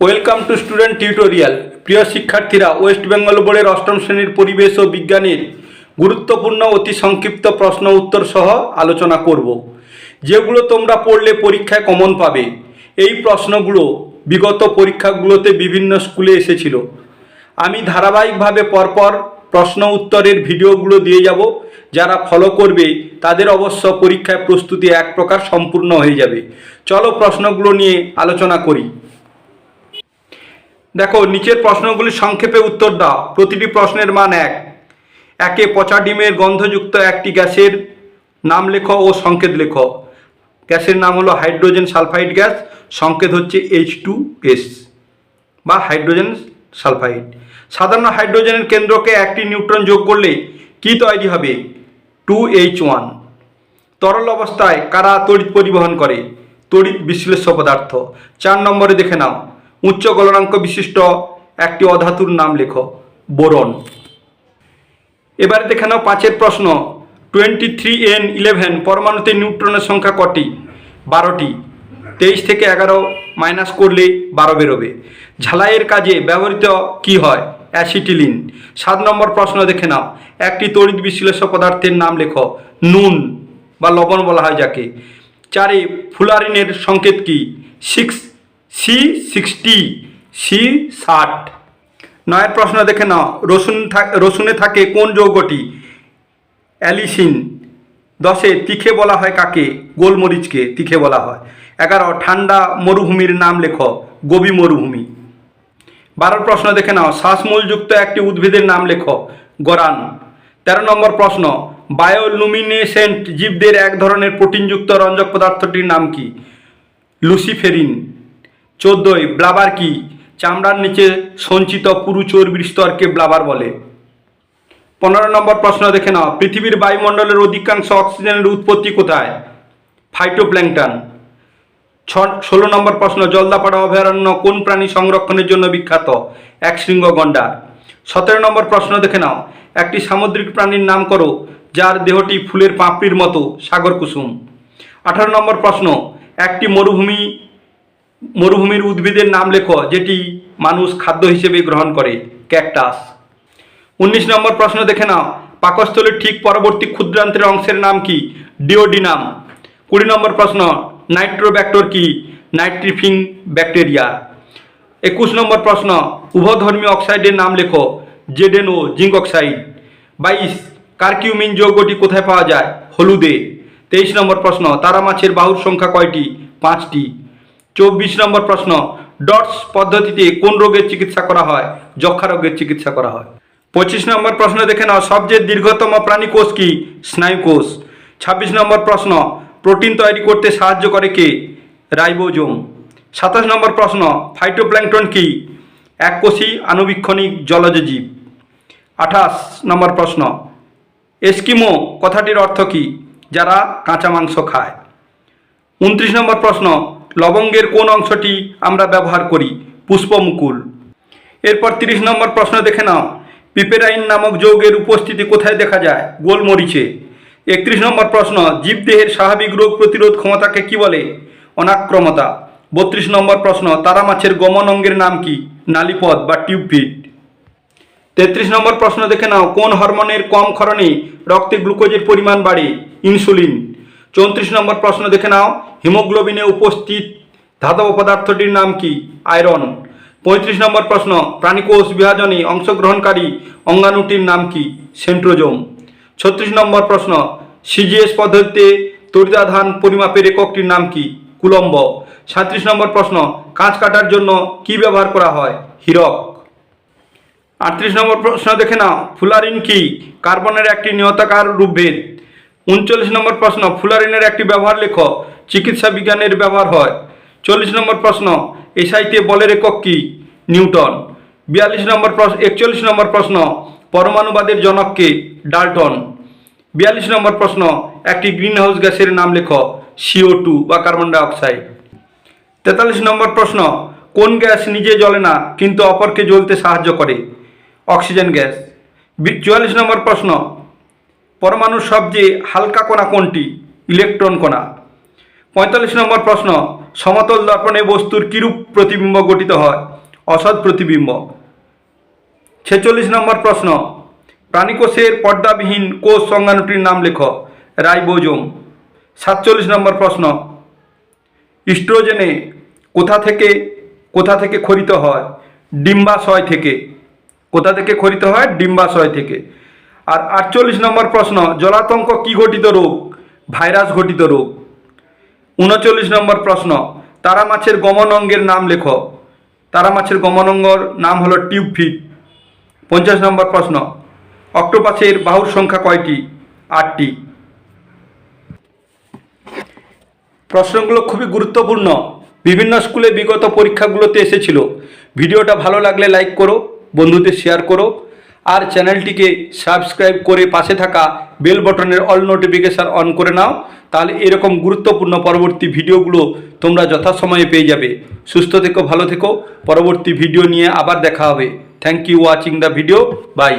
Welcome to student tutorial. প্রিয় শিক্ষার্থীরা, West Bengal বোর্ডের অষ্টম শ্রেণীর পরিবেশ ও বিজ্ঞানের গুরুত্বপূর্ণ অতি সংক্ষিপ্ত প্রশ্ন উত্তর সহ আলোচনা করব, যেগুলো তোমরা পড়লে পরীক্ষায় কমন পাবে। এই প্রশ্নগুলো বিগত পরীক্ষাগুলোতে বিভিন্ন স্কুলে এসেছিল। আমি ধারাবাহিকভাবে পরপর প্রশ্ন উত্তরের ভিডিওগুলো দিয়ে যাব। যারা ফলো করবে তাদের অবশ্য পরীক্ষায় প্রস্তুতি এক প্রকার সম্পূর্ণ হয়ে যাবে। চলো প্রশ্নগুলো নিয়ে আলোচনা করি। দেখো, নিচের প্রশ্নগুলির সংক্ষেপে উত্তর দাও। প্রতিটি প্রশ্নের মান 1। একে পচা ডিমের গন্ধযুক্ত একটি গ্যাসের নাম লেখো ও সংকেত লেখো। গ্যাসের নাম হলো হাইড্রোজেন সালফাইড গ্যাস, সংকেত হচ্ছে H2S বা হাইড্রোজেন সালফাইড। সাধারণ হাইড্রোজেনের কেন্দ্রকে একটি নিউট্রন যোগ করলে কি তৈরি হবে? 2H1। তরল অবস্থায় কারা তড়িৎ পরিবহন করে? তড়িৎ বিশ্লেষ্য পদার্থ। 4 নম্বরে দেখে নাও, উচ্চ গলনাঙ্ক বিশিষ্ট একটি অধাতুর নাম লেখো। বোরন। এবারে দেখে নাও 5-এর প্রশ্ন। 23N11 পরমাণুতে নিউট্রনের সংখ্যা কটি? 12টি। 23 থেকে 11 মাইনাস করলে 12 বেরোবে। ঝালাইয়ের কাজে ব্যবহৃত কি হয়? অ্যাসিটিলিন। 7 নম্বর প্রশ্ন দেখে নাও, একটি তড়িৎ বিশ্লেষ্য পদার্থের নাম লেখো। নুন বা লবণ বলা হয় যাকে। 4-এ ফুলারিনের সংকেত কি? C60, C60। 9-এর প্রশ্ন দেখে নাও, রসুনে থাকে কোন যৌগটি? অ্যালিসিন। 10-এ তিখে বলা হয় কাকে? গোলমরিচকে তিখে বলা হয়। 11 ঠান্ডা মরুভূমির নাম লেখো। গোবি মরুভূমি। 12 প্রশ্ন দেখে নাও, শ্বাসমূলযুক্ত একটি উদ্ভিদের নাম লেখো। গরান। 13 নম্বর প্রশ্ন, বায়োলুমিনেসেন্ট জীবদের এক ধরনের প্রোটিনযুক্ত রঞ্জক পদার্থটির নাম কি? লুসিফেরিন। 14 ব্লাবার কি? চামড়ার নিচে সঞ্চিত পুরু চর্বির স্তরকে ব্লাবার বলে। 15 নম্বর প্রশ্ন দেখে নাও, পৃথিবীর বায়ুমণ্ডলের অধিকাংশ অক্সিজেনের উৎপত্তি কোথায়? ফাইটোপ্ল্যাঙ্কটন। 16 নম্বর প্রশ্ন, জলদাপাড়া অভয়ারণ্য কোন প্রাণী সংরক্ষণের জন্য বিখ্যাত? একশৃঙ্গ গন্ডার। 17 নম্বর প্রশ্ন দেখে নাও, একটি সামুদ্রিক প্রাণীর নাম করো যার দেহটি ফুলের পাপড়ির মতো। সাগর কুসুম। 18 নম্বর প্রশ্ন, একটি মরুভূমির উদ্ভিদের নাম লেখো যেটি মানুষ খাদ্য হিসেবে গ্রহণ করে। ক্যাকটাস। 19 নম্বর প্রশ্ন দেখে নাও, পাকস্থলীর ঠিক পরবর্তী ক্ষুদ্রান্ত্রের অংশের নাম কি? ডিওডিনাম। 20 নম্বর প্রশ্ন, নাইট্রোব্যাক্টর কি? নাইট্রিফিং ব্যাকটেরিয়া। 21 নম্বর প্রশ্ন, উভধর্মী অক্সাইডের নাম লেখো। জেডেনও, জিঙ্ক অক্সাইড। 22 কারকিউমিন যৌগটি কোথায় পাওয়া যায়? হলুদে। 23 নম্বর প্রশ্ন, তারা মাছের বাহুর সংখ্যা কয়টি? 5টি। 24 নম্বর প্রশ্ন, ডটস পদ্ধতিতে কোন রোগের চিকিৎসা করা হয়? যক্ষা রোগের চিকিৎসা করা হয়। 25 নম্বর প্রশ্ন দেখে নাও, সবচেয়ে দীর্ঘতম প্রাণী কোষ কি? স্নায়ুকোষ। 26 নম্বর প্রশ্ন, প্রোটিন তৈরি করতে সাহায্য করে কে? রাইবোজোম। 27 নম্বর প্রশ্ন, ফাইটোপ্ল্যাঙ্কটন কি? এককোষী আণুবীক্ষণিক জলজ জীব। 28 নম্বর প্রশ্ন, এস্কিমো কথাটির অর্থ কি? যারা কাঁচা মাংস খায়। 29 নম্বর প্রশ্ন, লবঙ্গের কোন অংশটি আমরা ব্যবহার করি? পুষ্পমুকুল। এরপর 30 নম্বর প্রশ্ন দেখে নাও, পিপেরাইন নামক যৌগের উপস্থিতি কোথায় দেখা যায়? গোলমরিচে। 31 নম্বর প্রশ্ন, জীবদেহের স্বাভাবিক রোগ প্রতিরোধ ক্ষমতাকে কি বলে? অনাক্রমতা। 32 নম্বর প্রশ্ন, তারা মাছের গমন অঙ্গের নাম কি? নালীপথ বা টিউবফিট। 33 নম্বর প্রশ্ন দেখে নাও, কোন হরমোনের কম ক্ষরণে রক্তে গ্লুকোজের পরিমাণ বাড়ে? ইনসুলিন। 34 নম্বর প্রশ্ন দেখে নাও, হিমোগ্লোবিনে উপস্থিত ধাতব পদার্থটির নাম কি? আয়রন। 35 নম্বর প্রশ্ন, প্রাণীকোষ বিভাজনে অংশগ্রহণকারী অঙ্গাণুটির নাম কি? সেন্ট্রোজোম। 36 নম্বর প্রশ্ন, সিজিএস পদ্ধতিতে তড়িতাধান পরিমাপের এককটির নাম কি? কুলম্ব। 37 নম্বর প্রশ্ন, কাঁচ কাটার জন্য কি ব্যবহার করা হয়? হীরক। 38 নম্বর প্রশ্ন দেখে নাও, ফুলারিন কি? কার্বনের একটি নিয়তাকার রূপভেদ। 39 নম্বর প্রশ্ন, ফুলারিনের একটি ব্যবহার লেখো। চিকিৎসা বিজ্ঞানের ব্যবহার হয়। 40 নম্বর প্রশ্ন, এসআইতে বলের একক কি? নিউটন। 41 নম্বর প্রশ্ন, পরমাণুবাদের জনক কে? ডাল্টন। 42 নম্বর প্রশ্ন, একটি গ্রিনহাউস গ্যাসের নাম লেখো। CO2 বা কার্বন ডাইঅক্সাইড। 43 নম্বর প্রশ্ন, কোন গ্যাস নিজে জ্বলে না কিন্তু অপরকে জ্বলতে সাহায্য করে? Oxygen gas. 44 নম্বর প্রশ্ন, পরমাণুর সবচেয়ে হালকা কণা কোনটি? ইলেকট্রন কণা। 45 নম্বর প্রশ্ন, সমতল দর্পণে বস্তুর কিরূপ প্রতিবিম্ব গঠিত হয়? অসৎ প্রতিবিম্ব। 46 নম্বর প্রশ্ন, প্রাণীকোষের পর্দাবিহীন কোষ সংজ্ঞানুটির নাম লেখো। রাইবোজোম। 47 নম্বর প্রশ্ন, ইস্ট্রোজেনে কোথা থেকে ক্ষরিত হয়? ডিম্বাশয় থেকে। কোথা থেকে ক্ষরিত হয়? ডিম্বাশয় থেকে। আর 48 নম্বর প্রশ্ন, জলাতঙ্ক কি ঘটিত রোগ? ভাইরাস ঘটিত রোগ। 39 নম্বর প্রশ্ন, তারা মাছের গমন অঙ্গের নাম লেখো। তারা মাছের গমন অঙ্গর নাম হলো টিউব ফিট। 50 নম্বর প্রশ্ন, অক্টোপাসের বাহুর সংখ্যা কয়টি? 8টি। প্রশ্নগুলো খুবই গুরুত্বপূর্ণ, বিভিন্ন স্কুলে বিগত পরীক্ষাগুলোতে এসেছিল। ভিডিওটা ভালো লাগলে লাইক করো, বন্ধুদের শেয়ার করো, আর চ্যানেলটিকে সাবস্ক্রাইব করে পাশে থাকা বেল বটনের অল নোটিফিকেশান অন করে নাও, তাহলে এরকম গুরুত্বপূর্ণ পরবর্তী ভিডিওগুলো তোমরা যথাসময়ে পেয়ে যাবে। সুস্থ থেকো, ভালো থেকো, পরবর্তী ভিডিও নিয়ে আবার দেখা হবে। Thank you watching the video, by.